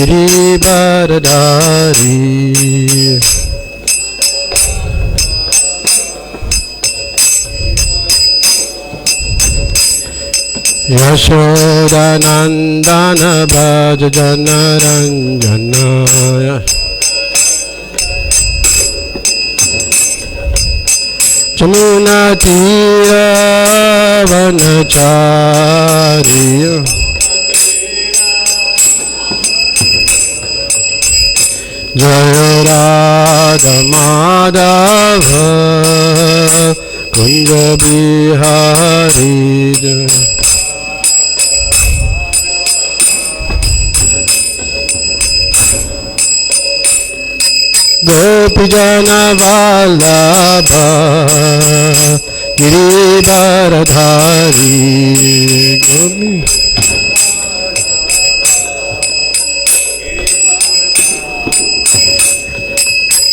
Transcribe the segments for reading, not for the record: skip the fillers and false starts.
Girivaradhari. Yashodanandana Bhaja Janaranjana. Jamuna Tira Vanachari. Jaya Radha Madhava Kunja Bihari. Gopijana Vallabha Girivaradhari.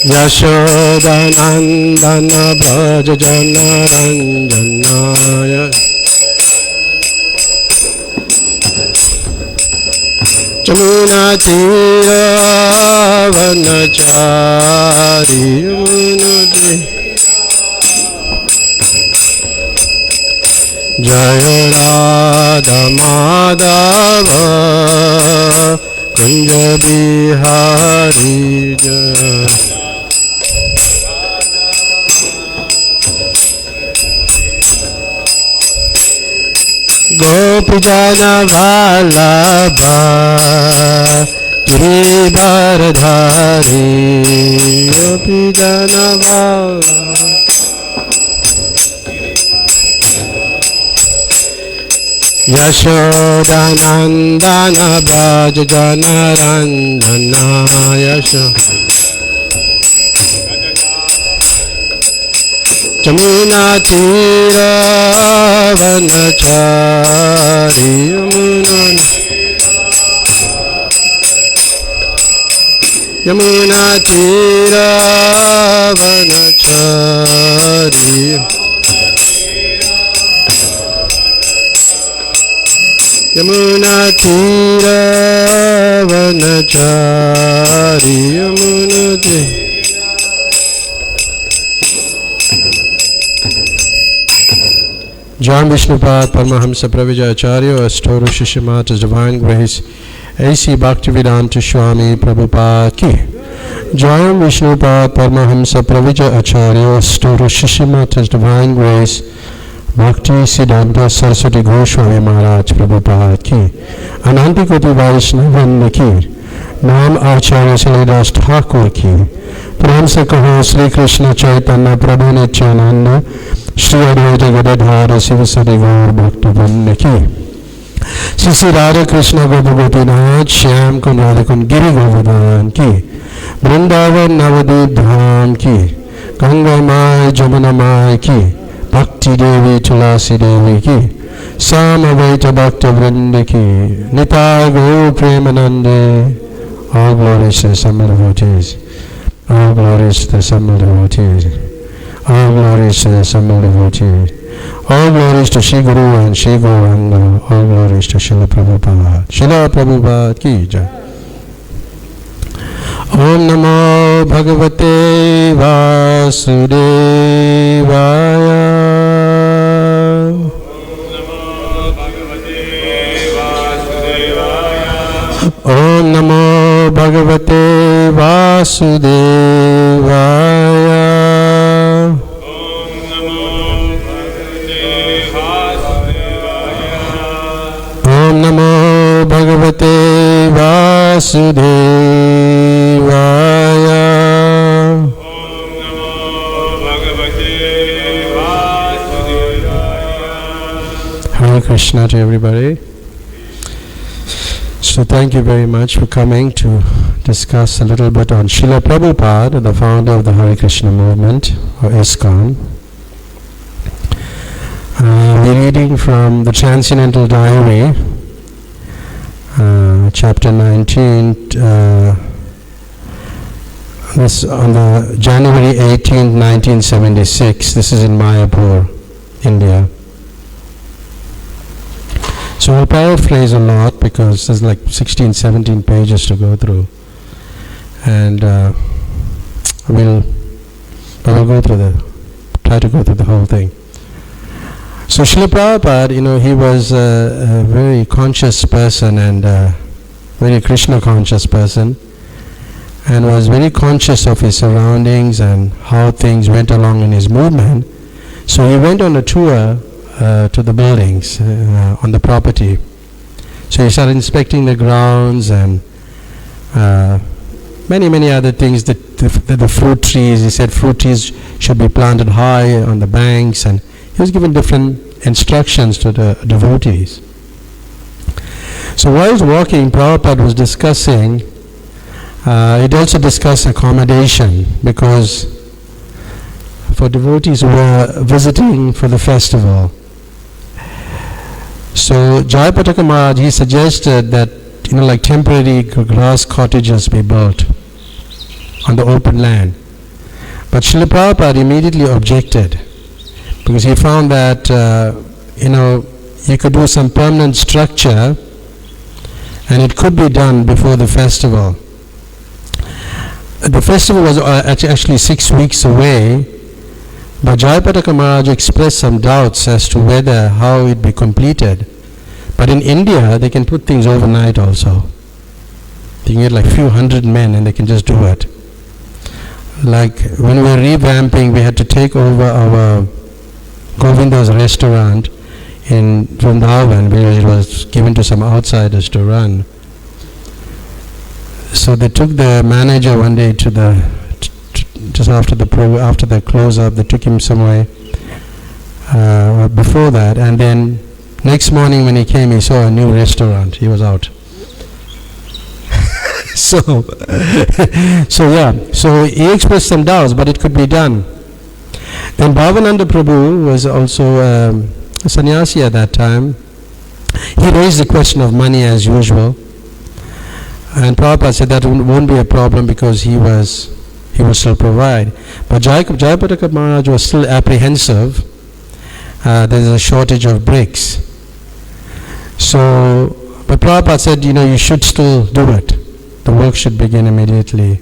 Yashodanandana Bhaja Janaranjana. Jamuna Tira Vanachari. Jaya Radha Madhava Kunja Bihari. Gopijana Vallabha Girivaradhari. Gopijana Vallabha Yashodanandana Bhaja Janaranjana. Jamuna Tira Vanachari. Yamuna Tira Vanachari. Yamuna Tira Vanachari. Yamuna Tira. John Vishnupad Paramahamsa Pravijayacharya, Astoru Shishimata's Divine Grace, A.C. Bhaktivedanta Swami Prabhupada ki. John Vishnupad Paramahamsa Pravijayacharya, Astoru Shishimata's Divine Grace, Bhakti Siddhanta Saraswati Goswami Maharaj Prabhupada ki. Anantikoti Vaishnavan ki. Naam Acharya Salidas Thakur ki. Prem se kaho Sri Krishna Chaitanya Prabhu Nityananda Shri Advaita Gadadhara Sivasadi Gaur Bhaktivinoda ki. Sri Radha Krishna Gopagopinath Nath Shyam Kund Radhakund Giri Govardhan ki. Vrindavan Navadip Dham ki. Ganga Mai Jamuna Mai ki. Bhakti Devi Tulasi Devi ki. Samavaita Bhakta Vrinda ki. Nitai Gaur Premanande. All glories to the Sammal devotees. All glories to the Sammal devotees. All glories to the Sammal devotees. All glories to Shri Guru and Shri Gauranga. All glories to Srila Prabhupada. Srila Prabhupada ki jai. Om Namo Bhagavate Vasudevaya. Om Namo Bhagavate Vasudevaya. Om Namo Bhagavate Vasudevaya. Hare Krishna to everybody. So thank you very much for coming to discuss a little bit on Srila Prabhupada, the founder of the Hare Krishna movement, or ISKCON. We're reading from the Transcendental Diary, chapter 19, this on the January 18th, 1976. This is in Mayapur, India. So I'll paraphrase a lot because there's like 16, 17 pages to go through. And we'll try to go through the whole thing. So Srila Prabhupada, he was a very conscious person and very Krishna conscious person, and was very conscious of his surroundings and how things went along in his movement. So he went on a tour to the buildings on the property. So he started inspecting the grounds and many other things. The fruit trees, he said fruit trees should be planted high on the banks, and he was given different instructions to the devotees. So while he was walking, Prabhupada was discussing, he'd also discussed accommodation, because for devotees who were visiting for the festival. So Jayapataka Maharaj, he suggested that like temporary grass cottages be built on the open land. But Srila Prabhupada immediately objected, because he found that you could do some permanent structure and it could be done before the festival. The festival was actually 6 weeks away, but Jayapataka Maharaj expressed some doubts as to how it be completed. But in India, they can put things overnight also. They can get like few hundred men and they can just do it. Like when we were revamping, we had to take over our Govinda's restaurant in Vrindavan, because it was given to some outsiders to run. So they took the manager one day to just after the close-up, they took him somewhere before that, and then next morning when he came, he saw a new restaurant. He was out. So he expressed some doubts, but it could be done. Then Bhavananda Prabhu was also a sannyasi at that time. He raised the question of money as usual, and Prabhupada said that won't be a problem because he will still provide. But Jayapataka Maharaj was still apprehensive. There's a shortage of bricks. So, but Prabhupada said, you should still do it. The work should begin immediately.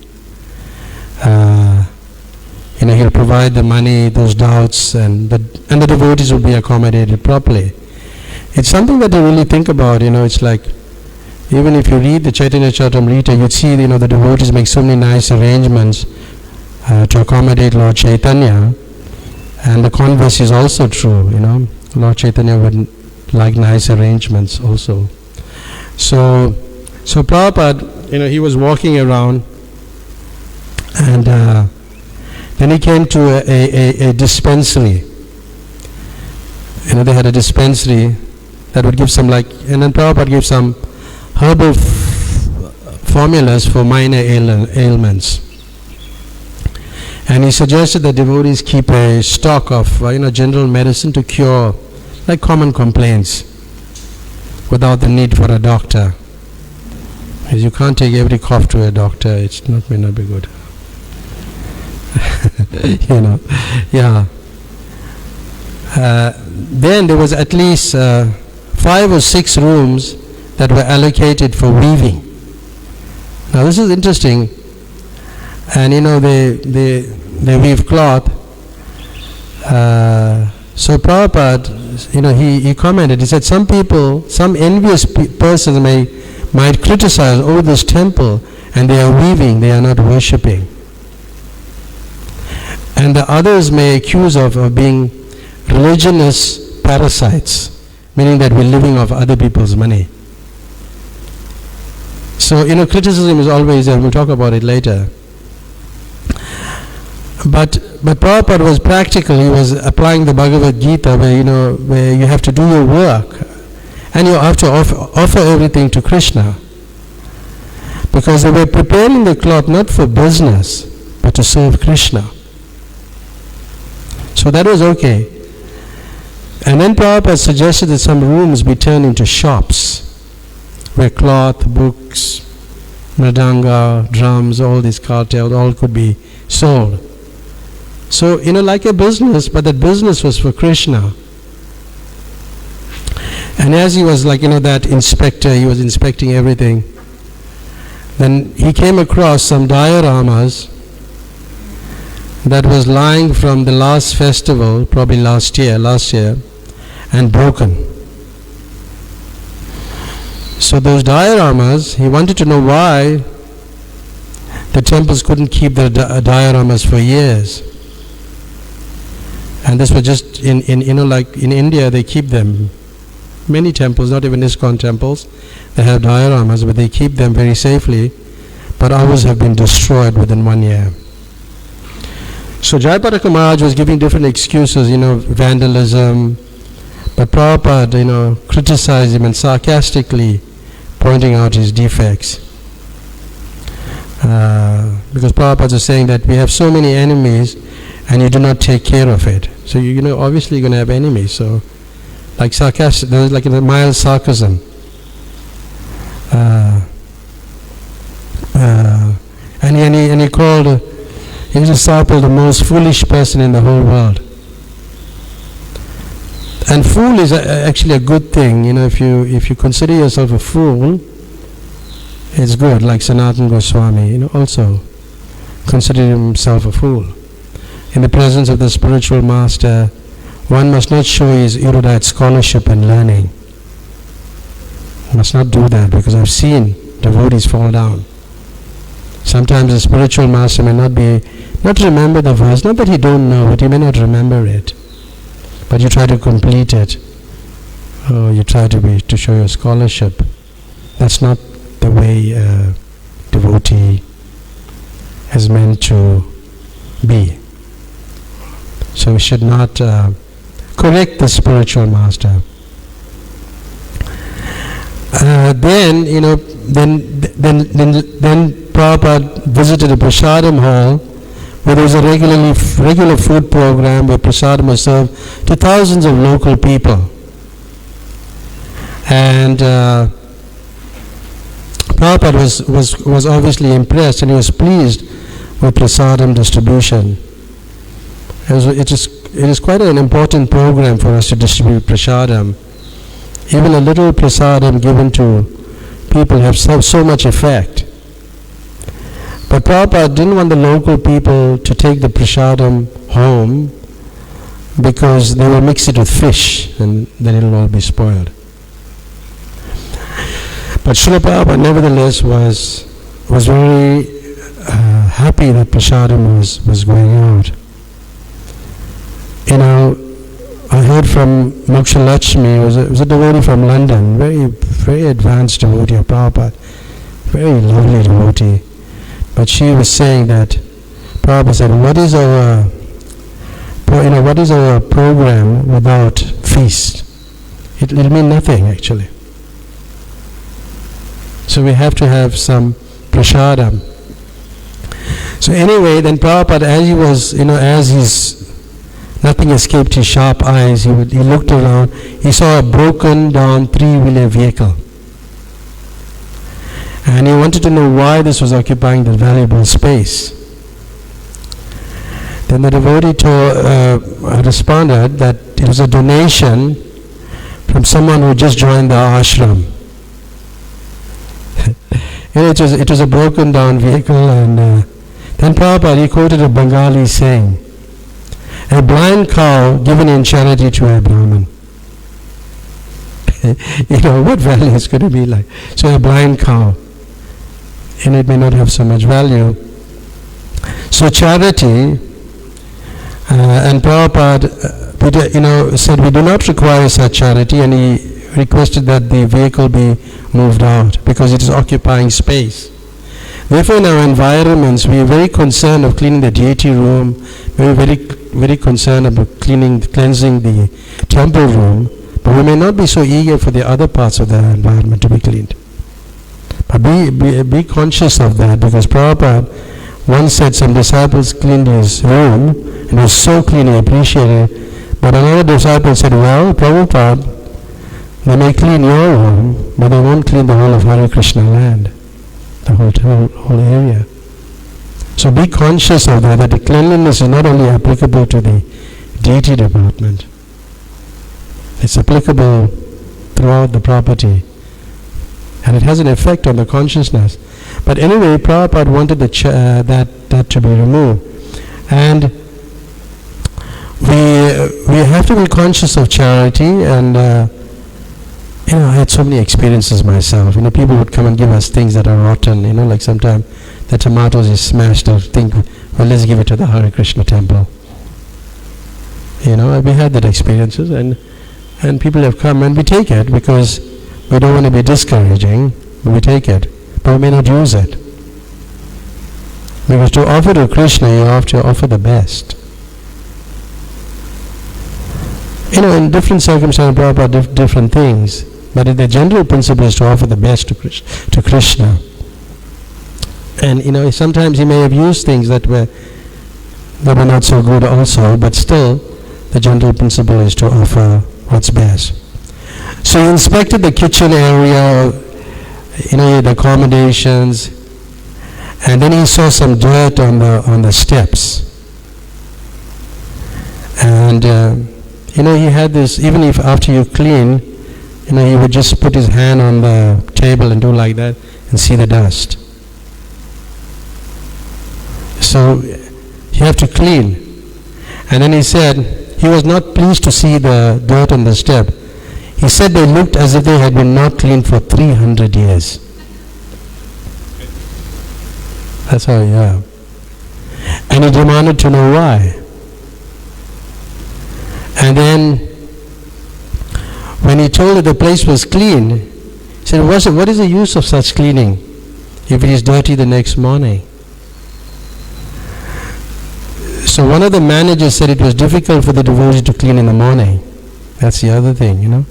He'll provide the money, those doubts, and the devotees will be accommodated properly. It's something that they really think about. It's like, even if you read the Chaitanya Charitamrita, you'd see, the devotees make so many nice arrangements to accommodate Lord Chaitanya, and the converse is also true. Lord Chaitanya would like nice arrangements also. So Prabhupada, he was walking around, and then he came to a dispensary. They had a dispensary that would give some and then Prabhupada gave some herbal formulas for minor ailments. And he suggested that devotees keep a stock of general medicine to cure common complaints without the need for a doctor. Because you can't take every cough to a doctor, may not be good. Yeah. Then there was at least 5 or 6 rooms that were allocated for weaving. Now this is interesting, and they weave cloth. So Prabhupada, he commented. He said some envious persons might criticize, this temple, and they are weaving, they are not worshipping. And the others may accuse of being religionist parasites, meaning that we're living off other people's money. So, criticism is always there. We'll talk about it later. But Prabhupada was practical. He was applying the Bhagavad Gita, where you have to do your work, and you have to offer everything to Krishna. Because they were preparing the cloth not for business, but to serve Krishna. So that was okay. And then Prabhupada suggested that some rooms be turned into shops, where cloth, books, mridanga, drums, all these cartels, all could be sold. So, like a business, but that business was for Krishna. And as he was that inspector, he was inspecting everything. Then he came across some dioramas that was lying from the last festival, probably last year, and broken. So those dioramas, he wanted to know why the temples couldn't keep their dioramas for years. And this was just in India, they keep them. Many temples, not even ISKCON temples, they have dioramas, but they keep them very safely. But ours have been destroyed within 1 year. So Jayapataka Maharaj was giving different excuses, vandalism. But Prabhupada, criticized him and sarcastically pointing out his defects. Because Prabhupada is saying that we have so many enemies and you do not take care of it. So obviously you're going to have enemies. So sarcastic, there's a mild sarcasm. And he called his disciple the most foolish person in the whole world. And fool is actually a good thing. If you consider yourself a fool, it's good. Like Sanatana Goswami, also considered himself a fool. In the presence of the spiritual master, one must not show his erudite scholarship and learning. Must not do that, because I've seen devotees fall down. Sometimes the spiritual master may not remember the verse, not that he don't know, but he may not remember it. But you try to complete it, or you try to show your scholarship. That's not the way a devotee is meant to be. So we should not correct the spiritual master. Then Prabhupada visited a prasadam hall where there was a regular food program where prasadam was served to thousands of local people. And Prabhupada was obviously impressed, and he was pleased with prasadam distribution. It is quite an important program for us to distribute prasadam. Even a little prasadam given to people have so much effect. But Prabhupada didn't want the local people to take the prasadam home because they will mix it with fish and then it will all be spoiled. But Srila Prabhupada nevertheless was very happy that prasadam was going out. I heard from Moksha Lakshmi, was a devotee from London, very advanced devotee of Prabhupada, very lovely devotee. But she was saying that Prabhupada said, what is our program without feast? It'll mean nothing actually. So we have to have some prasadam. So anyway, then Prabhupada, nothing escaped his sharp eyes. He looked around. He saw a broken down 3-wheeler vehicle. And he wanted to know why this was occupying the valuable space. Then the devotee responded that it was a donation from someone who just joined the ashram. It was a broken down vehicle, and then Prabhupada, he quoted a Bengali saying, a blind cow given in charity to a Brahmin. What value is going to be like? So a blind cow, and it may not have so much value. So charity, and Prabhupada, said we do not require such charity, and he requested that the vehicle be moved out because it is occupying space. Therefore, in our environments, we are very concerned of cleaning the deity room. We are very concerned about cleansing the temple room, but we may not be so eager for the other parts of the environment to be cleaned. But be conscious of that, because Prabhupada once said some disciples cleaned his room and it was so clean, he appreciated it. But another disciple said, well, Prabhupada, they may clean your room, but they won't clean the whole of Hare Krishna land, the whole area. So be conscious of that the cleanliness is not only applicable to the deity department, it's applicable throughout the property. And it has an effect on the consciousness. But anyway, Prabhupada wanted that to be removed. And we have to be conscious of charity, and I had so many experiences myself. People would come and give us things that are rotten, like sometimes the tomatoes is smashed, or think, well, let's give it to the Hare Krishna temple. We had that experiences, and people have come, and we take it because we don't want to be discouraging, but we take it, but we may not use it. Because to offer to Krishna, you have to offer the best. In different circumstances, Prabhupada different things, but the general principle is to offer the best to Krishna. And sometimes he may have used things that were not so good also, but still, the general principle is to offer what's best. So he inspected the kitchen area, the accommodations, and then he saw some dirt on the steps. And he had this, even if after you clean, he would just put his hand on the table and do like that and see the dust. So you have to clean. And then he said he was not pleased to see the dirt on the step. He said they looked as if they had been not cleaned for 300 years. That's how, yeah. And he demanded to know why. And then when he told that the place was clean, he said, what is the use of such cleaning if it is dirty the next morning? So one of the managers said it was difficult for the devotee to clean in the morning. That's the other thing,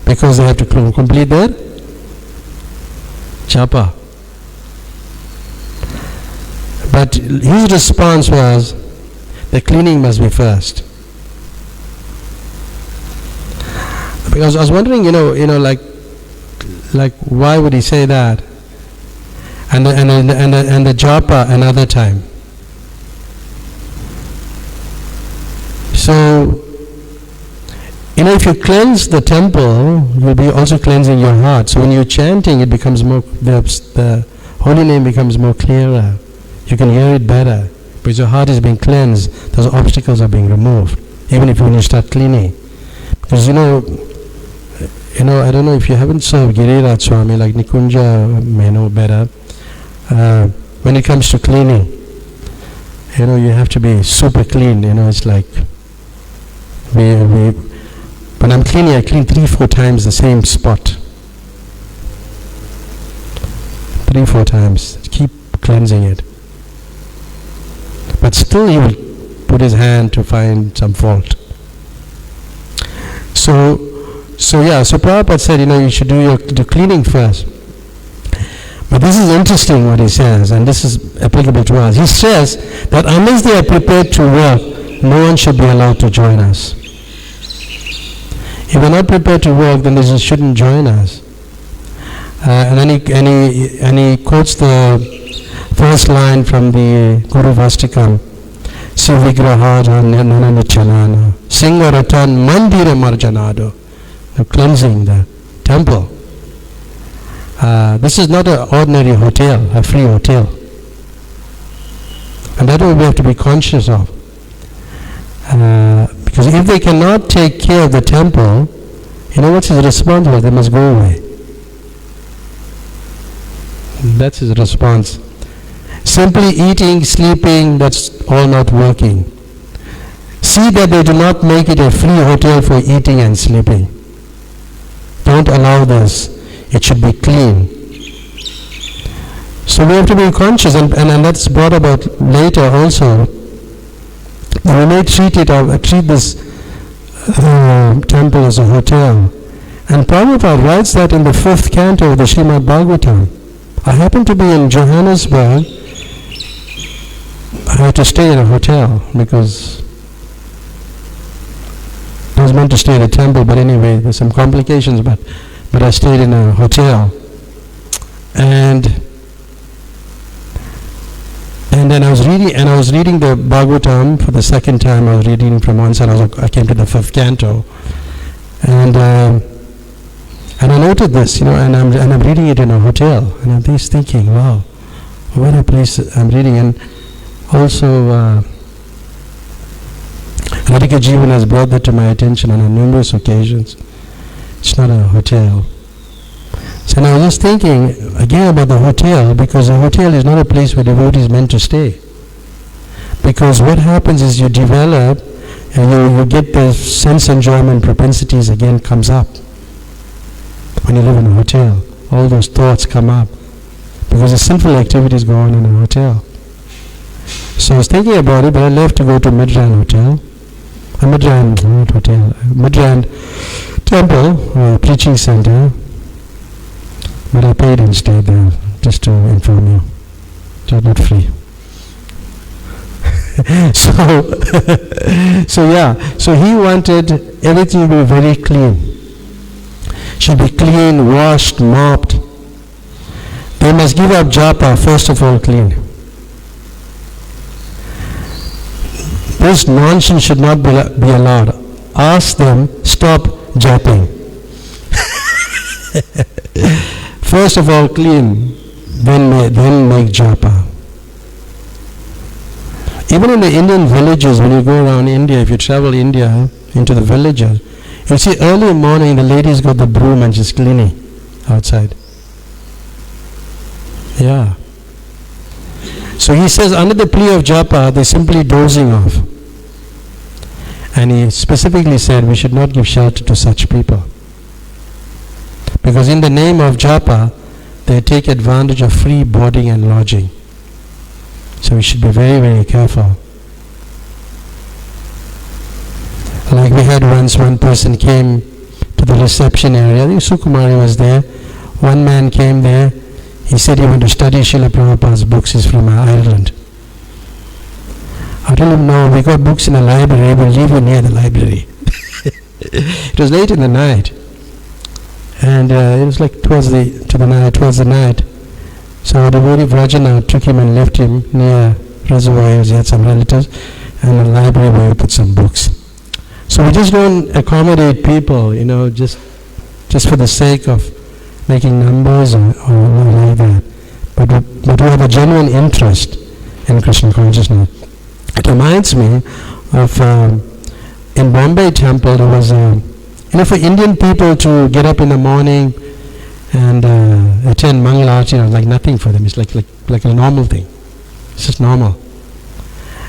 because they have to complete their japa. But his response was, the cleaning must be first. Because I was wondering, like why would he say that? And the japa another time. So, if you cleanse the temple, you'll be also cleansing your heart. So when you're chanting, it becomes more, the holy name becomes more clearer. You can hear it better because your heart is being cleansed. Those obstacles are being removed. Even when you start cleaning, because I don't know if you haven't served Giriraj Swami, like Nikunja may know better. When it comes to cleaning, you have to be super clean. It's like when I'm cleaning, I clean 3-4 times the same spot. 3-4 times. Keep cleansing it. But still he will put his hand to find some fault. So Prabhupada said, you should do the cleaning first. But this is interesting what he says, and this is applicable to us. He says that unless they are prepared to work, no one should be allowed to join us. If they're not prepared to work, then they just shouldn't join us. And then he quotes the first line from the Guru Vastikam. Sivigrahaja Nananachanana Singaratan Mandira Marjanado. Cleansing the temple. This is not an ordinary hotel, a free hotel. And that we have to be conscious of. Because if they cannot take care of the temple, what's his response? They must go away. That's his response. Simply eating, sleeping, that's all not working. See that they do not make it a free hotel for eating and sleeping. Don't allow this. It should be clean. So we have to be conscious, and that's brought about later also. We may treat this temple as a hotel. And Prabhupada writes that in the 5th canto of the Srimad Bhagavatam. I happened to be in Johannesburg. I had to stay in a hotel because I was meant to stay in a temple, but anyway, there's some complications, but I stayed in a hotel. And then I was reading the Bhagavatam for the second time. I was reading from one side. I came to the 5th canto, and And I noted this, and I'm reading it in a hotel, and I'm just thinking, wow, what a place I'm reading. And also, Radhika Jivan has brought that to my attention on numerous occasions. It's not a hotel. So now I was just thinking again about the hotel, because a hotel is not a place where devotee is meant to stay. Because what happens is you develop, and you get the sense enjoyment propensities again comes up. When you live in a hotel, all those thoughts come up, because the sinful activities go on in a hotel. So I was thinking about it, but I left to go to Midrand Hotel. Midrand Temple, preaching center. But I paid and stayed there, just to inform you. It was not free. So he wanted everything to be very clean. Should be clean, washed, mopped. They must give up japa, first of all, clean. This nonsense should not be allowed. Ask them, stop japping. First of all, clean, then make japa. Even in the Indian villages, when you go around India, if you travel India into the villages, you see early in the morning the ladies got the broom and she's cleaning outside. Yeah. So he says under the plea of japa, they're simply dozing off. And he specifically said we should not give shelter to such people. Because in the name of japa, they take advantage of free boarding and lodging. So we should be very, very careful. Like we had once, one person came to the reception area. I think Sukumari was there. One man came there. He said he wanted to study Srila Prabhupada's books. He's from Ireland. I told him, no, we got books in the library. We'll leave you near the library. It was late in the night. And it was like towards the night. So the devotee Raghunath took him and left him near reservoirs. He had some relatives, and the library where he put some books. So we just don't accommodate people, just for the sake of making numbers or like that. But we have a genuine interest in Krishna consciousness. It reminds me of in Bombay temple there was for Indian people to get up in the morning and attend Mangala Arati, like nothing for them. It's like a normal thing. It's just normal.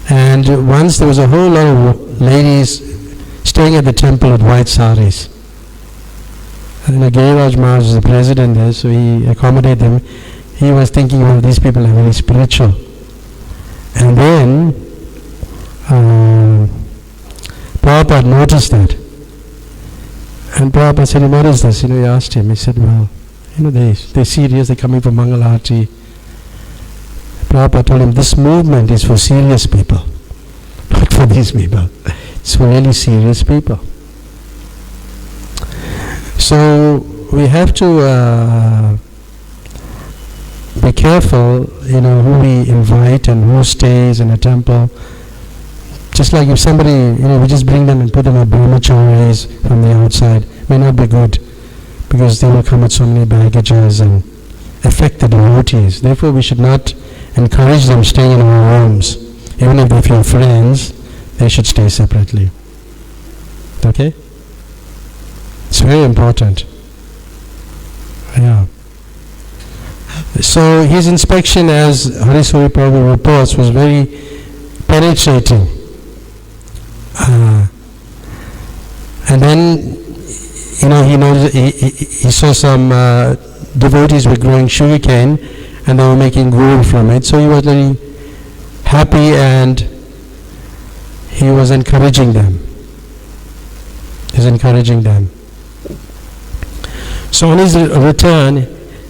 And once there was a whole lot of ladies staying at the temple with white saris. And Giriraj Maharaj was the president there, so he accommodated them. He was thinking, well, these people are very spiritual. And then Prabhupada noticed that. And Prabhupada said, what is this? He asked him. He said, well, they're serious, they're coming for Mangala Arati. Prabhupada told him, this movement is for serious people, not for these people. It's for really serious people. So we have to be careful, who we invite and who stays in a temple. Just like if somebody, we just bring them and put them at brahmacharis from the outside, may not be good, because they will come with so many baggages and affect the devotees. Therefore, we should not encourage them staying in our rooms. Even if they feel friends, they should stay separately. Okay? It's very important. Yeah. So his inspection, as Harisuri Prabhu reports, was very penetrating. And then, he noticed, he saw some devotees were growing sugarcane and they were making gruel from it. So he was very happy and he was encouraging them. So on his return,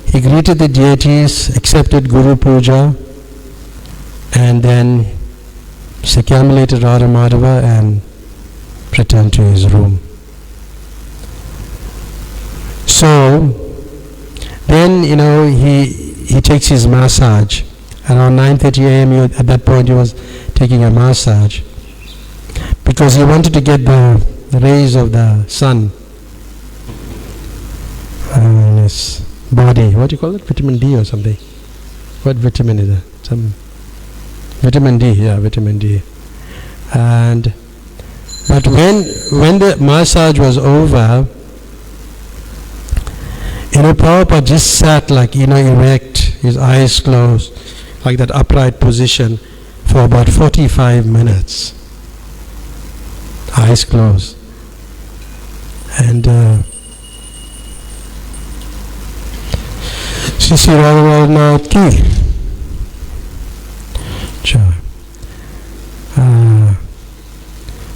he greeted the deities, accepted Guru Puja, and then circumambulated Radha Madhava and returned to his room. So then, he takes his massage. Around 9:30 a.m. At that point he was taking a massage because he wanted to get the rays of the sun his body. What do you call it? Vitamin D or something? What vitamin is that? Some vitamin D, yeah, vitamin D. But when the massage was over, Prabhupada just sat like, erect, his eyes closed, like that upright position for about 45 minutes. Eyes closed. And Sisi Raghunath ki.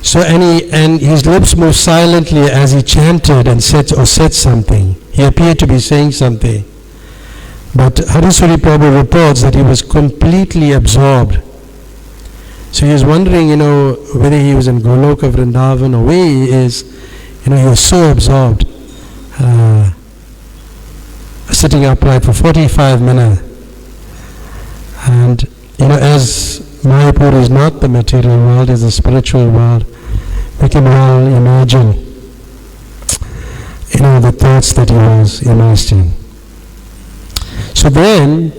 So and his lips moved silently as he chanted and said something. He appeared to be saying something. But Harisuri Prabhu reports that he was completely absorbed. So he was wondering, whether he was in Goloka, Vrindavan, or where he is. He was so absorbed, sitting upright for 45 minutes. And, as Mayapur is not the material world, it's the spiritual world, we can well imagine, the thoughts that he was immersed in. So then,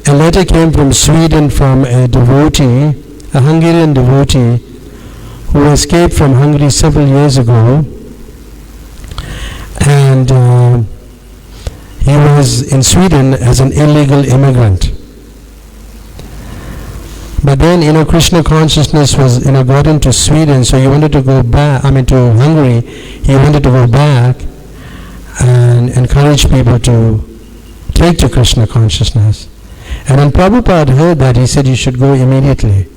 a letter came from Sweden from a devotee, a Hungarian devotee, who escaped from Hungary several years ago, and he was in Sweden as an illegal immigrant. But then, Krishna consciousness was, got into Sweden, so he wanted to go back, to Hungary. He wanted to go back and encourage people to take to Krishna consciousness. And when Prabhupada heard that, he said, you should go immediately.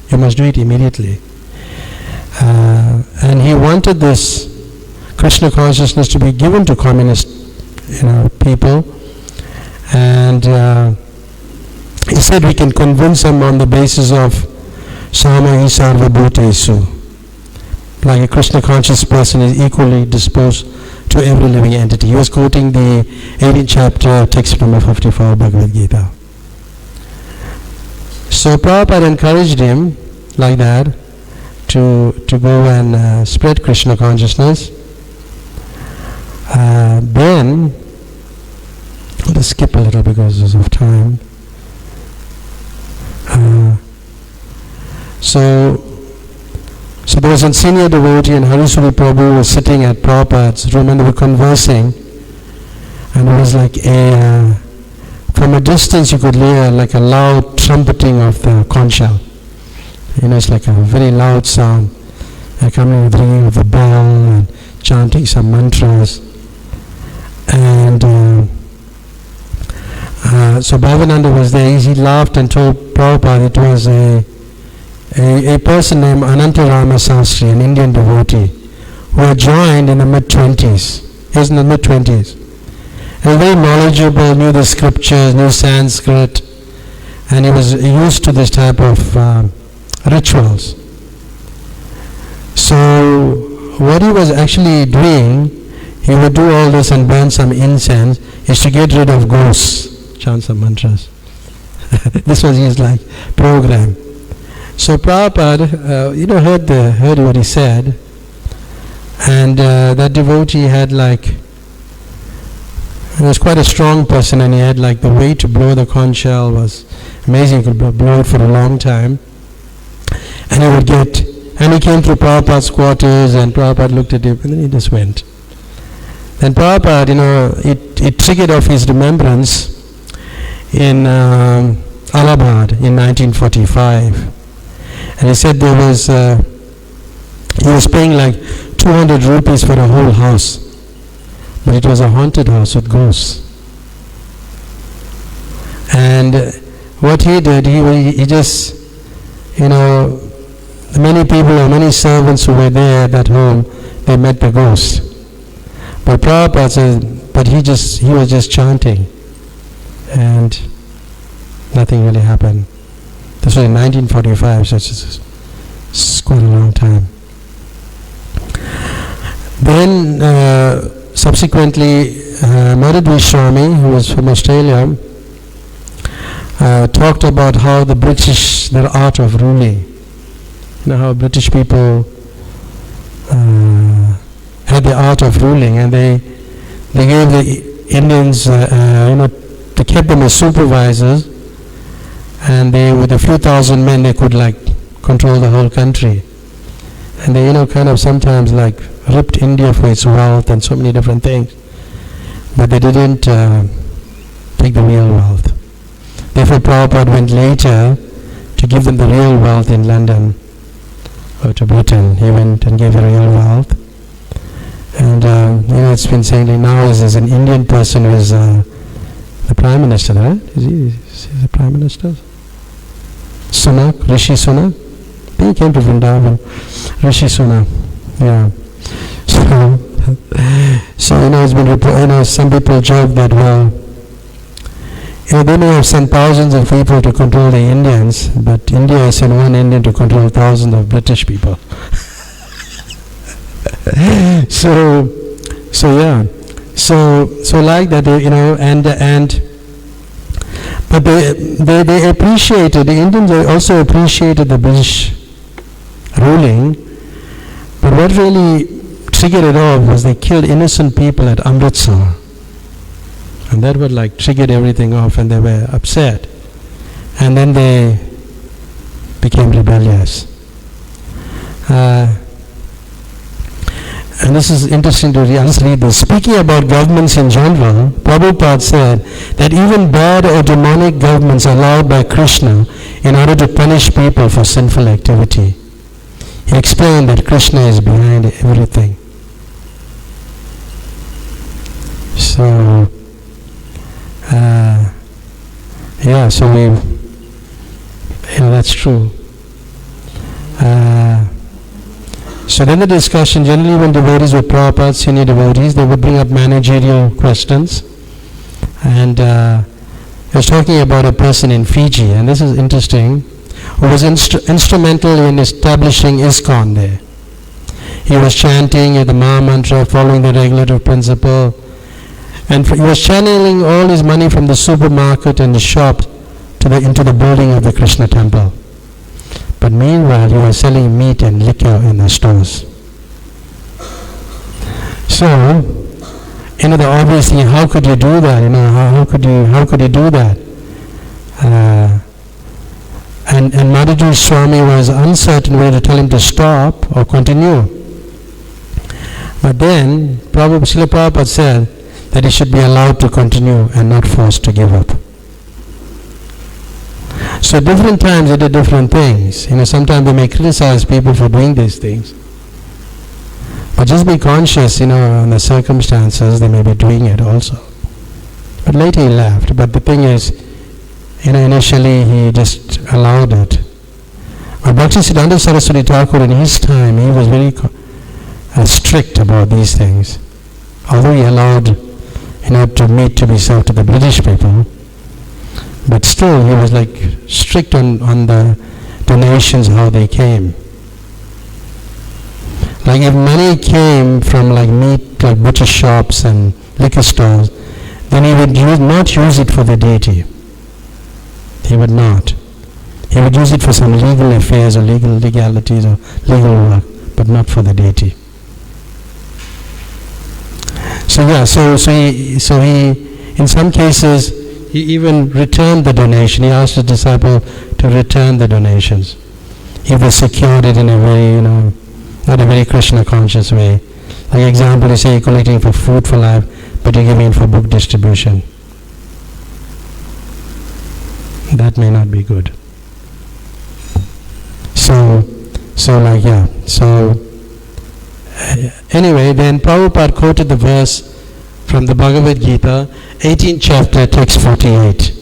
You must do it immediately. And he wanted this Krishna consciousness to be given to communist, people. And he said we can convince them on the basis of Samahi Sarva Bhutesu. Like a Krishna conscious person is equally disposed to every living entity. He was quoting the 18th chapter, text number 54, Bhagavad Gita. So Prabhupada encouraged him like that to go and spread Krishna consciousness. Then, I'll just skip a little because of time. So there was a senior devotee and Harisuri Prabhu was sitting at Prabhupada's room and they were conversing, and it was like from a distance you could hear like a loud trumpeting of the conch shell. It's like a very loud sound, coming with ringing of the bell and chanting some mantras. And so Bhavananda was there. He laughed and told Prabhupada it was a person named Anantarama Sastri, an Indian devotee, who had joined in the mid-20s. He was in the mid-20s. And very knowledgeable, knew the scriptures, knew Sanskrit, and he was used to this type of rituals. So what he was actually doing, he would do all this and burn some incense, is to get rid of ghosts, chant some mantras. This was his program. So Prabhupada, heard what he said, and that devotee had he was quite a strong person, and he had the way to blow the conch shell was amazing. He could blow it for a long time, and he came to Prabhupada's quarters, and Prabhupada looked at him, and then he just went. Then Prabhupada, it triggered off his remembrance in Allahabad in 1945. And he said he was paying 200 rupees for a whole house, but it was a haunted house with ghosts. And what he did, he just, many people or many servants who were there at that home, they met the ghost. But Prabhupada said, but he was just chanting, and nothing really happened. This was in 1945, so it's quite a long time. Then, subsequently, Madhuri Swami, who was from Australia, talked about how the British, their art of ruling, how British people had the art of ruling, and they gave the Indians, they kept them as supervisors, and they, with a few thousand men, they could like control the whole country. And they, kind of sometimes like ripped India for its wealth and so many different things. But they didn't take the real wealth. Therefore, Prabhupada went later to give them the real wealth in London or to Britain. He went and gave the real wealth. And, it's been saying that now is an Indian person who is the Prime Minister, right? Is he the Prime Minister? Sunak, Rishi Sunak? He came to Vrindavan. Rishi Sunak, yeah. So it's been some people joke that, well, they may have sent thousands of people to control the Indians, but India has sent one Indian to control thousands of British people. So like that, but they appreciated, the Indians also appreciated the British ruling, but what really triggered it off was they killed innocent people at Amritsar. And that would like triggered everything off, and they were upset. And then they became rebellious. And this is interesting to read this. Speaking about governments in general, Prabhupada said that even bad or demonic governments are allowed by Krishna in order to punish people for sinful activity. He explained that Krishna is behind everything. So, that's true. So then the discussion, generally when devotees were Prabhupada, senior devotees, they would bring up managerial questions. And he was talking about a person in Fiji, and this is interesting, who was instrumental in establishing ISKCON there. He was chanting the Maha Mantra, following the regulative principle, and he was channeling all his money from the supermarket and the shop into the building of the Krishna temple. But meanwhile, he was selling meat and liquor in the stores. So, the obvious thing, how could you do that? How could you do that? And Madhuri Swami was uncertain whether to tell him to stop or continue. But then, Srila Prabhupada said that he should be allowed to continue and not forced to give up. So different times they did different things. Sometimes they may criticize people for doing these things. But just be conscious, on the circumstances, they may be doing it also. But later he left. But the thing is, initially he just allowed it. But Bhaktisiddhanta Saraswati Thakur in his time, he was very strict about these things. Although he allowed, meat to be served to the British people, but still he was like strict on the donations, how they came. Like if money came from like meat, like butcher shops and liquor stores, then he would not use it for the deity. He would not. He would use it for some legal affairs or legalities or legal work, but not for the deity. So he in some cases, he even returned the donation. He asked his disciple to return the donations. If they secured it in a very, not a very Krishna conscious way. Like example, you say you're collecting for food for life, but you're giving it for book distribution. That may not be good. Anyway, then Prabhupada quoted the verse from the Bhagavad Gita, 18th chapter, text 48.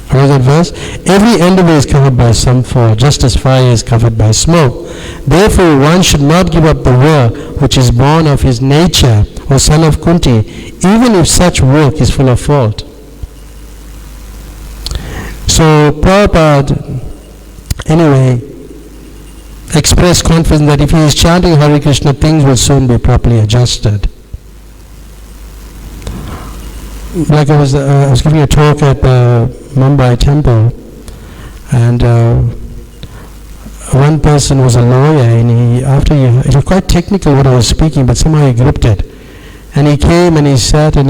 What is that verse? Every endeavor is covered by some fall, just as fire is covered by smoke. Therefore, one should not give up the work which is born of his nature, O son of Kunti, even if such work is full of fault. So, Prabhupada, anyway, expressed confidence that if he is chanting Hare Krishna, things will soon be properly adjusted. Like I was giving a talk at the Mumbai temple, and one person was a lawyer, and it was quite technical what I was speaking, but somehow he gripped it. And he came and he sat and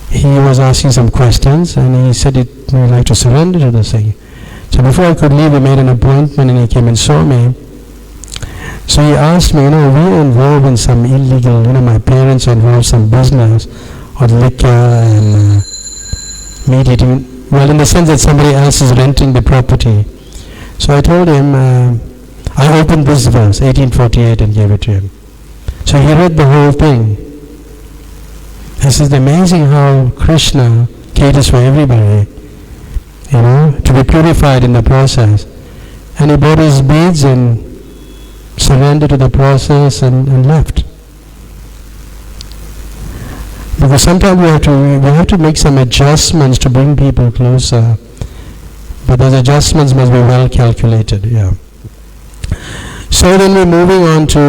he was asking some questions, and he said he'd like to surrender to the thing. So before I could leave, he made an appointment and he came and saw me. So he asked me, we are involved in some illegal, my parents are involved in some business or liquor and meat eating. Well, in the sense that somebody else is renting the property. So I told him, I opened this verse, 1848, and gave it to him. So he read the whole thing. This is amazing how Krishna caters for everybody, to be purified in the process. And he bought his beads and surrendered to the process and left. Because sometimes we have to make some adjustments to bring people closer. But those adjustments must be well calculated, So then we're moving on to,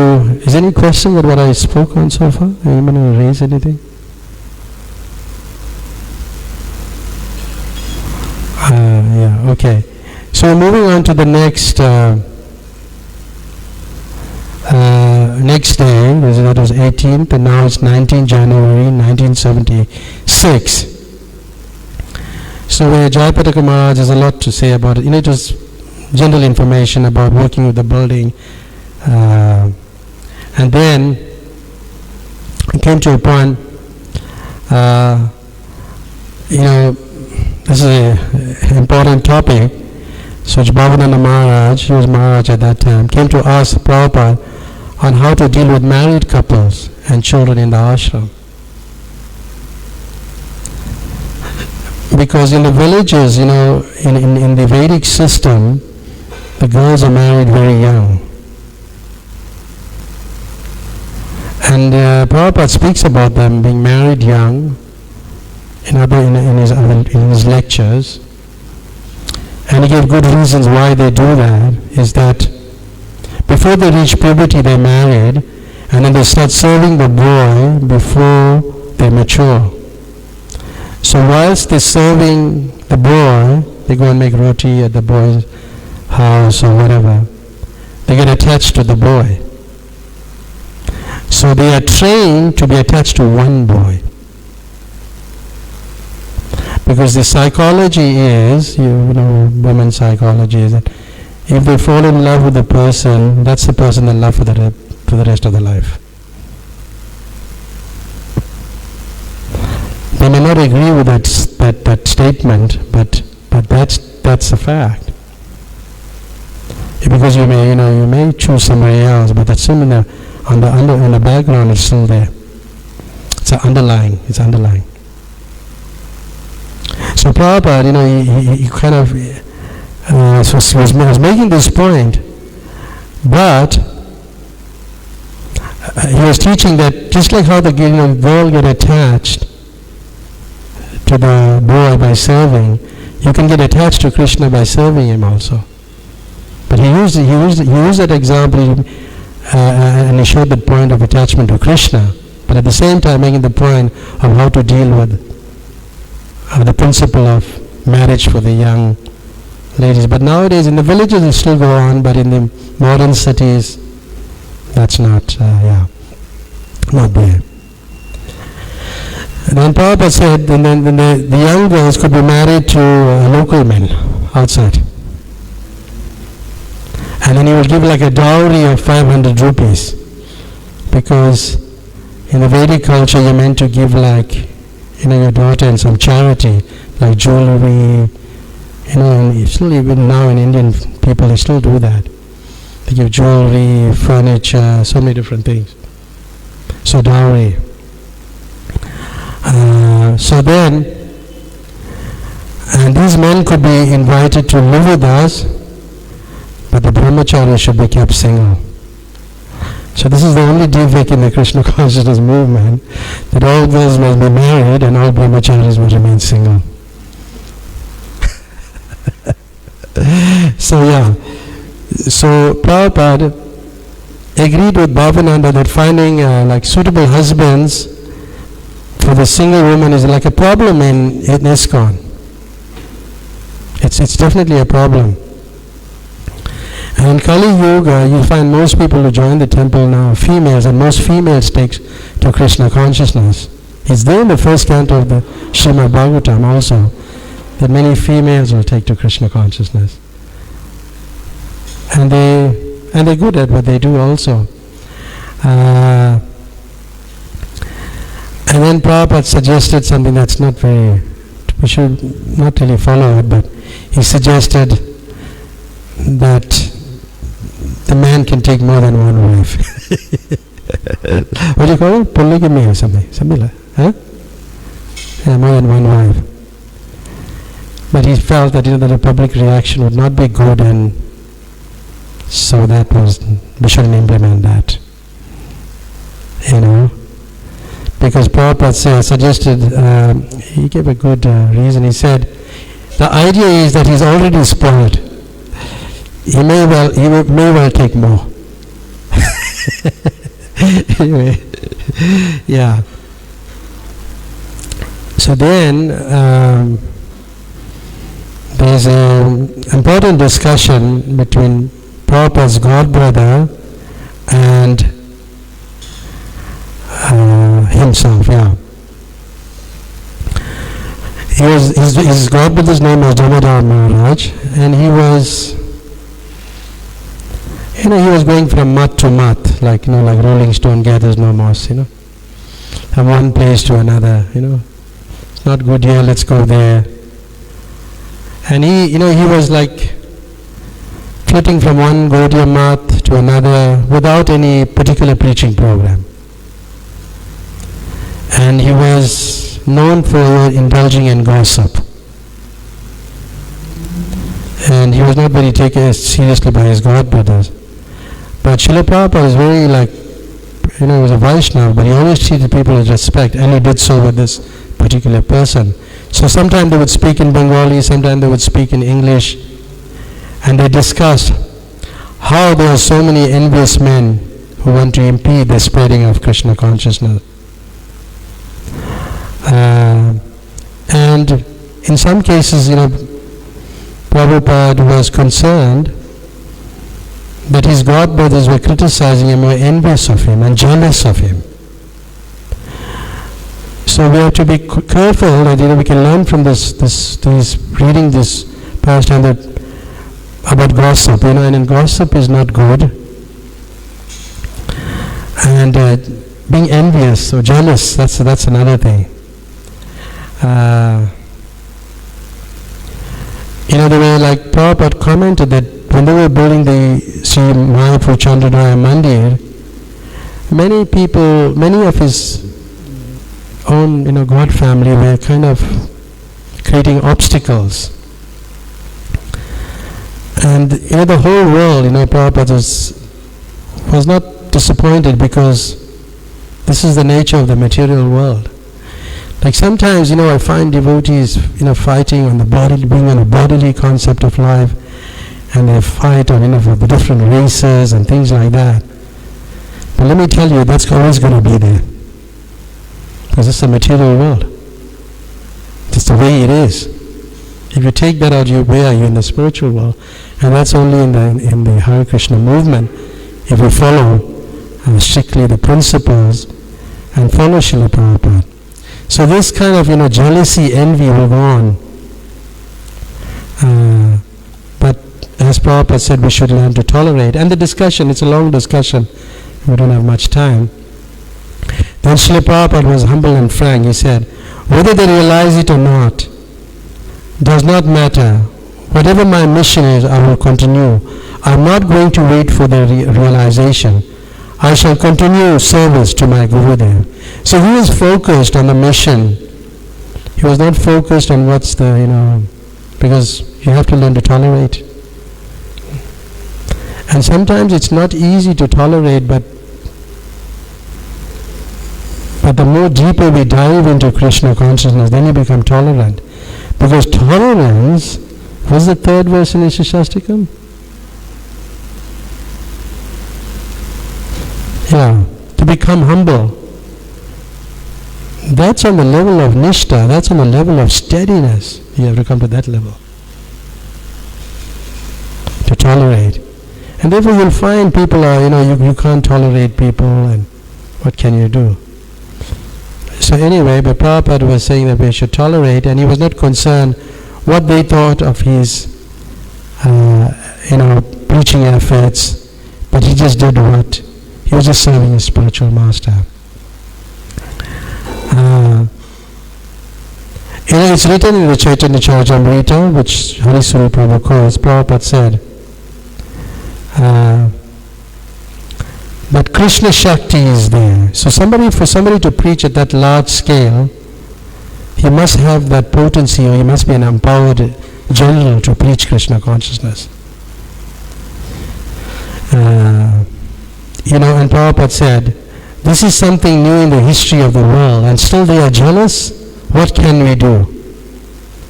is there any question with what I spoke on so far? Anyone want to raise anything? Okay. So we're moving on to the next next day, that was 18th, and now it's 19 January 1976. So Jayapataka Maharaj has a lot to say about it. It was general information about working with the building. And then it came to a point, this is an important topic. So Bhavananda Maharaj, he was Maharaj at that time, came to ask Prabhupada on how to deal with married couples and children in the ashram. Because in the villages, in the Vedic system, the girls are married very young. And Prabhupada speaks about them being married young in his lectures. And he gave good reasons why they do that, is that before they reach puberty they're married, and then they start serving the boy before they mature. So whilst they're serving the boy, they go and make roti at the boy's house or whatever, they get attached to the boy. So they are trained to be attached to one boy. Because the psychology is, women's psychology is that if they fall in love with a person, that's the person they love for the rest of their life. They may not agree with that statement, but that's a fact. Because you may choose somebody else, but that's still in the background, it's still there. It's underlying. So Prabhupada, he kind of was making this point, but he was teaching that just like how the girl get attached to the boy by serving, you can get attached to Krishna by serving him also. But he used that example, and he showed the point of attachment to Krishna, but at the same time making the point of how to deal with the principle of marriage for the young ladies. But nowadays in the villages it still go on, but in the modern cities that's not there. And then Prabhupada said then the young girls could be married to local men outside. And then he would give like a dowry of 500 rupees. Because in the Vedic culture you're meant to give like your daughter in some charity, like jewelry, and still even now in Indian people they still do that. They give jewelry, furniture, so many different things. So dowry. So then, and these men could be invited to live with us, but the brahmachari should be kept single. So this is the only defect in the Krishna consciousness movement, that all girls must be married and all brahmacharis must remain single. So Prabhupada agreed with Bhavananda that finding suitable husbands for the single woman is like a problem in ISKCON. It's definitely a problem. In Kali Yuga, you find most people who join the temple now are females, and most females take to Krishna consciousness. It's there in the first canto of the Srimad Bhagavatam also, that many females will take to Krishna consciousness. And they're good at what they do also. And then Prabhupada suggested something that's not very, we should not really follow it, but he suggested that the man can take more than one wife. What do you call it? Polygamy or something? Something like that. Yeah, more than one wife. But he felt that that the public reaction would not be good, and so we shouldn't implement that. Because Prabhupada suggested, he gave a good reason. He said, the idea is that he's already spoiled. He may well take more. Anyway, yeah. So then there's an important discussion between Prabhupada's godbrother and himself. Yeah. His godbrother's name was Damodar Maharaj, and he was. He was going from mat to mat, like Rolling Stone gathers no moss, from one place to another, It's not good here, let's go there. And he was like flitting from one Gaudiya mat to another without any particular preaching program. And he was known for indulging in gossip. And he was not very taken seriously by his godbrothers. But Srila Prabhupada was very he was a Vaishnava, but he always treated people with respect, and he did so with this particular person. So sometimes they would speak in Bengali, sometimes they would speak in English, and they discussed how there are so many envious men who want to impede the spreading of Krishna consciousness. And in some cases, Prabhupada was concerned that his godbrothers were criticizing him, were envious of him and jealous of him. So we have to be careful that we can learn from this reading this pastime about gossip, and gossip is not good. And being envious or jealous, that's another thing. The way Prabhupada commented that when they were building the Sri Mayapur Chandrodaya Mandir, many of his own, God family were kind of creating obstacles. And, the whole world, Prabhupada was not disappointed, because this is the nature of the material world. Like sometimes, I find devotees, fighting on being on a bodily concept of life, and they fight on, for the different races and things like that. But let me tell you, that's always going to be there. Because it's a material world. It's the way it is. If you take that out, where are you in the spiritual world? And that's only in the Hare Krishna movement. If we follow strictly the principles and follow Srila Prabhupada. So this kind of, jealousy, envy will go on. But as Prabhupada said, we should learn to tolerate. And the discussion, it's a long discussion. We don't have much time. Then Srila Prabhupada was humble and frank. He said, whether they realize it or not, does not matter. Whatever my mission is, I will continue. I'm not going to wait for the realization. I shall continue service to my Gurudev. So he was focused on the mission. He was not focused on what's because you have to learn to tolerate. And sometimes it's not easy to tolerate, but the more deeper we dive into Krishna consciousness, then you become tolerant. Because tolerance, what's the third verse in Ishashastikam? Yeah, to become humble. That's on the level of nishtha, that's on the level of steadiness. You have to come to that level. To tolerate. And therefore you'll find people are, you can't tolerate people, and what can you do? So anyway, but Prabhupada was saying that we should tolerate, and he was not concerned what they thought of his, preaching efforts, but he just did what? He was just serving his spiritual master. It's written in the Chaitanya Charitamrita, which Harisuri Prabhu quotes. Prabhupada said that Krishna Shakti is there. So for somebody to preach at that large scale, he must have that potency, or he must be an empowered general to preach Krishna consciousness. And Prabhupada said, this is something new in the history of the world, and still they are jealous. What can we do?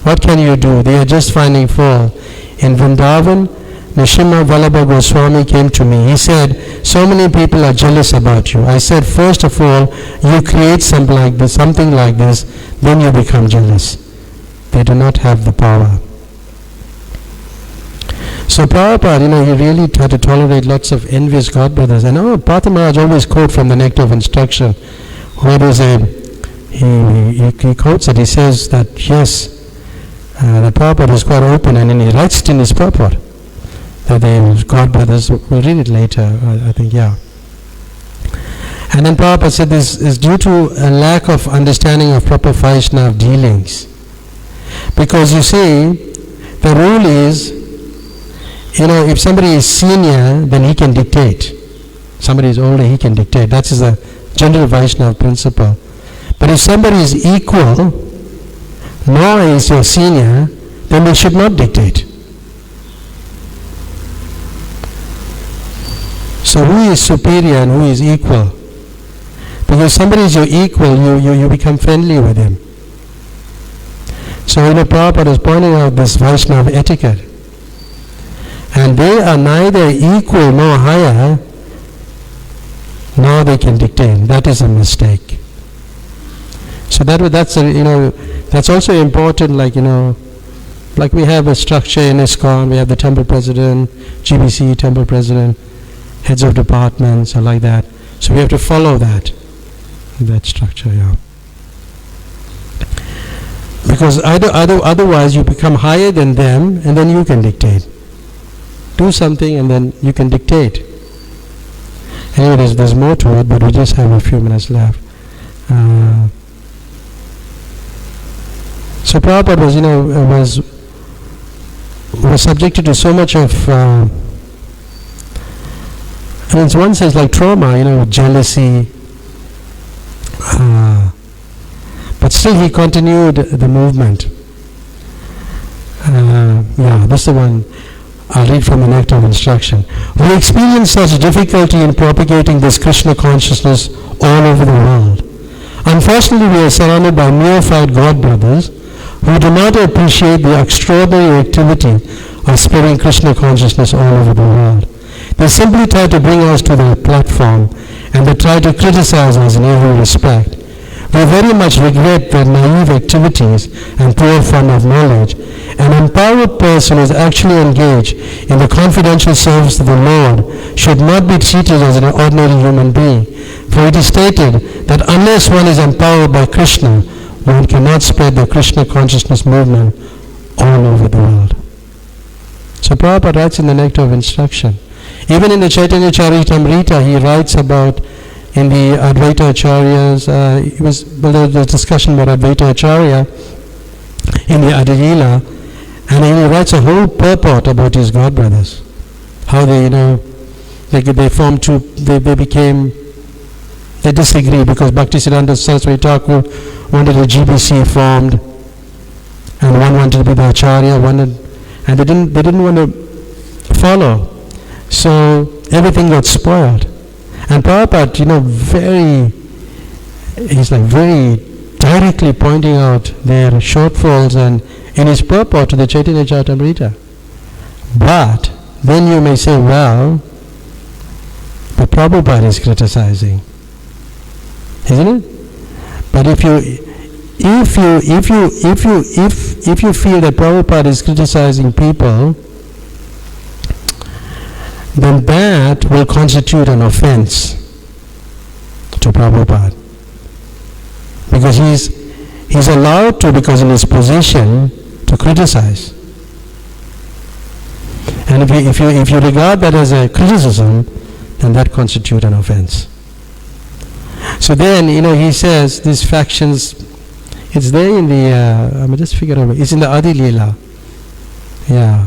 What can you do? They are just finding fault. In Vrindavan, Nrsimha Vallabha Goswami came to me. He said, so many people are jealous about you. I said, first of all, you create something like this, then you become jealous. They do not have the power. So Prabhupada, he really tried to tolerate lots of envious godbrothers. And Partha Maharaj always quote from the Nectar of Instruction. What is it? He quotes it. He says that, yes, the Prabhupada is quite open, and he writes it in his purport that the godbrothers, we'll read it later, I think, yeah. And then Prabhupada said this is due to a lack of understanding of proper Vaishnava dealings. Because you see, the rule is, if somebody is senior, then he can dictate. Somebody is older, he can dictate. That is a general Vaishnava principle. But if somebody is equal, nor is your senior, then they should not dictate. So who is superior and who is equal? Because somebody is your equal, you become friendly with him. So Prabhupada is pointing out this Vaishnava etiquette. And they are neither equal nor higher, nor they can dictate. That is a mistake. So that's also important. Like we have a structure in ISKCON. We have the temple president, GBC temple president, heads of departments, or like that. So we have to follow that structure. Yeah. Because otherwise you become higher than them, and then you can dictate. Do something, and then you can dictate. Anyway, there's more to it, but we just have a few minutes left. So Prabhupada was subjected to so much of, in one sense, like trauma, jealousy. But still he continued the movement. This is the one. I'll read from the Nectar of Instruction. We experience such difficulty in propagating this Krishna consciousness all over the world. Unfortunately, we are surrounded by neophyte godbrothers who do not appreciate the extraordinary activity of spreading Krishna consciousness all over the world. They simply try to bring us to their platform, and they try to criticize us in every respect. We very much regret their naive activities and poor fund of knowledge. An empowered person who is actually engaged in the confidential service of the Lord should not be treated as an ordinary human being. For it is stated that unless one is empowered by Krishna, one cannot spread the Krishna consciousness movement all over the world. So Prabhupada writes in the Nectar of Instruction. Even in the Chaitanya Charitamrita, he writes about in the Advaita Acharyas, there was a discussion about Advaita Acharya in the Adilila, and he writes a whole purport about his godbrothers. How they formed two, they disagree because Bhaktisiddhanta Saraswati Thakur wanted a GBC formed, and one wanted to be the Acharya, and they didn't want to follow. So everything got spoiled. And Prabhupada, he's very directly pointing out their shortfalls and in his purport to the Chaitanya Charitamrita. But then you may say, well, but Prabhupada is criticizing, isn't it? But if you feel that Prabhupada is criticizing people, then that will constitute an offense to Prabhupada. Because he's allowed to, because in his position, to criticize. And if you regard that as a criticism, then that constitutes an offense. So then, he says these factions, it's there in the, I'm just figure out, it's in the Adi Leela. Yeah.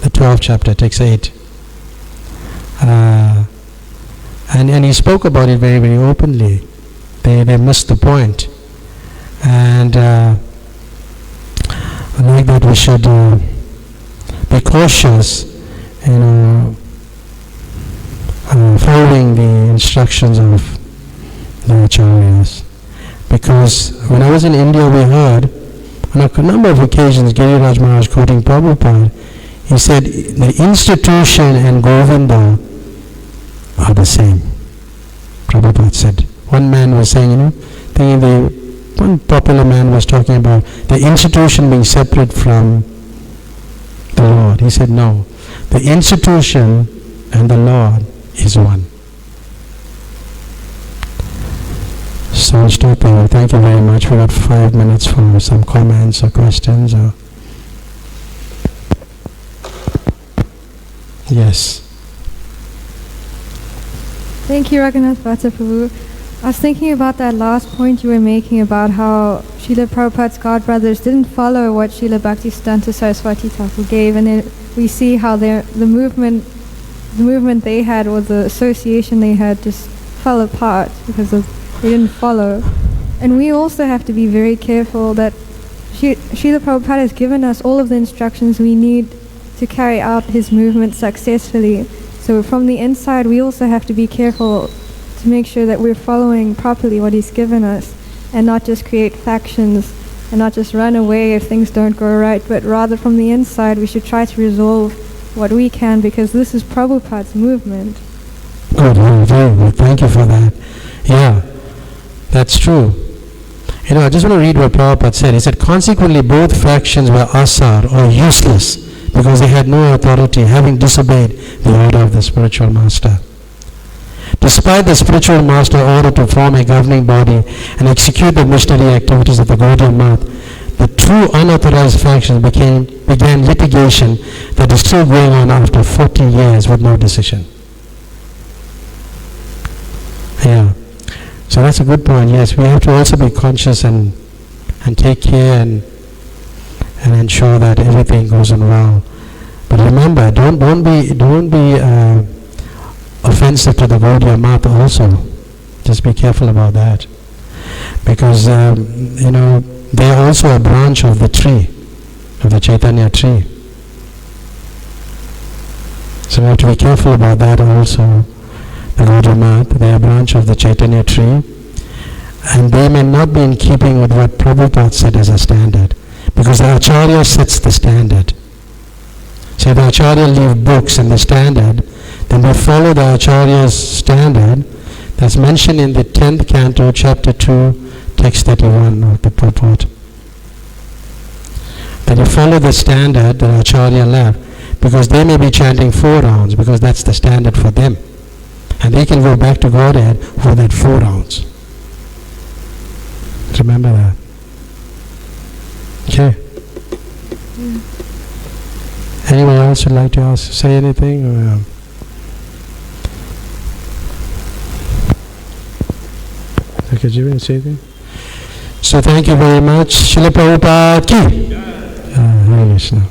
The 12th chapter, text 8. And he spoke about it very, very openly. They missed the point. And like that we should be cautious, following the instructions of the Acharyas. Because when I was in India, we heard on a number of occasions Giriraj Maharaj quoting Prabhupada, he said the institution and Govinda are the same. Prabhupada said. One man was saying, one popular man was talking about the institution being separate from the Lord. He said, no, the institution and the Lord is one. So I'll stop there. Thank you very much. We got 5 minutes for some comments or questions. Yes. Thank you, Raghunath Bhatta Prabhu. I was thinking about that last point you were making about how Srila Prabhupada's godbrothers didn't follow what Srila Bhaktisiddhanta Saraswati Thakur gave, and then we see how the movement they had, or the association they had, just fell apart because they didn't follow. And we also have to be very careful that Srila Prabhupada has given us all of the instructions we need to carry out his movement successfully. So from the inside, we also have to be careful to make sure that we're following properly what he's given us, and not just create factions and not just run away if things don't go right, but rather from the inside we should try to resolve what we can, because this is Prabhupada's movement. Good, very good. Thank you for that. Yeah, that's true. I just want to read what Prabhupada said. He said, consequently both factions were asar, or useless, because they had no authority, having disobeyed the order of the spiritual master. Despite the spiritual master order to form a governing body and execute the missionary activities of the Gaudiya Math, the true unauthorized factions began litigation that is still going on after 40 years with no decision. Yeah. So that's a good point. Yes, we have to also be conscious and take care and ensure that everything goes on well. But remember, don't be offensive to the Gaudiya Math also. Just be careful about that, because they are also a branch of the tree, of the Chaitanya tree. So we have to be careful about that also. The Gaudiya Math, they are a branch of the Chaitanya tree, and they may not be in keeping with what Prabhupada said as a standard, because the Acharya sets the standard. So if the Acharya leave books and the standard, then we follow the Acharya's standard that's mentioned in the 10th canto, chapter 2, text 31 of the purport. Then you follow the standard that Acharya left, because they may be chanting 4 rounds, because that's the standard for them. And they can go back to Godhead for that 4 rounds. Remember that. Okay. Anyone else would like to say anything? Or, okay, do you want to say anything? So thank you very much. Srila Prabhupada ki. Hare Krishna.